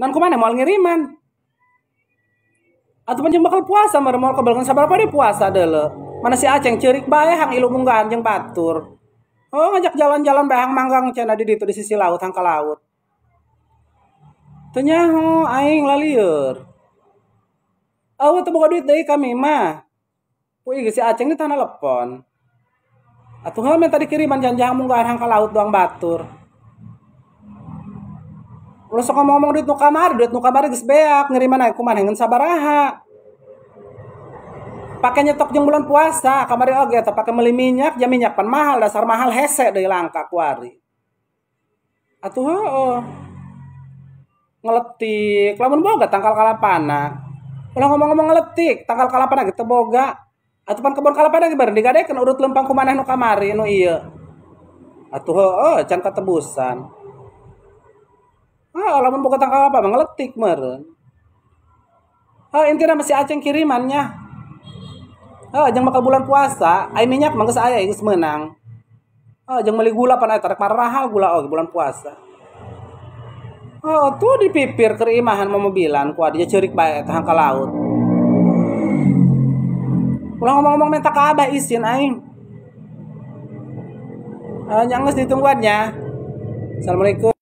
Nan kumana moal ngiriman. Atuh panjang bakal puasa meureun moal kabelkeun sabaraha deui puasa deuleu. Mana si Aceng ceurik bae hang ilu munggahan jeung batur. Oh ngajak jalan-jalan bae hang manggang cenah di ditu di sisi laut hang ka laut. Teu nyaho aing lalieur. Eueuh teu boga duit deui kami mah. Ku ieu si Aceng teh teu nelepon. Atuh heuh minta dikiriman janji hang munggahan hang ka laut doang batur. Ulah sok ngomong duit nu kamari geus beak ngiriman ae kumaha ngeun sabaraha. Pake nyetok jeung bulan puasa, kamari oge teh pake meuli minyak, jam minyak pan mahal, dasar mahal hese deui langka kuari. Atuh heueuh. Ngeletik, lamun boga tangkal kalapana. Ulah ngomong-ngomong ngeletik, tangkal kalapana ge teu boga. Atuh pan kebon kalapana ge beureun digadekeun urut lempang kumaneh nu kamari nu ieu. Atuh heueuh can katebusan. Lamun boga tangkal apa mah ngeletik meureun. Intina masih Aceng kirimannya. Jeung bakal bulan puasa, ai minyak mah geus aya geus meunang. Jeung meuli gula pan eta rek marahal gula oge bulan puasa. Tuh dipipir keur imahan mobilan ku adinya ceurik bae eta hang ka laut. Ulah ngomong-ngomong minta ka Abah izin aing. Nya geus ditungguan nya. Assalamualaikum.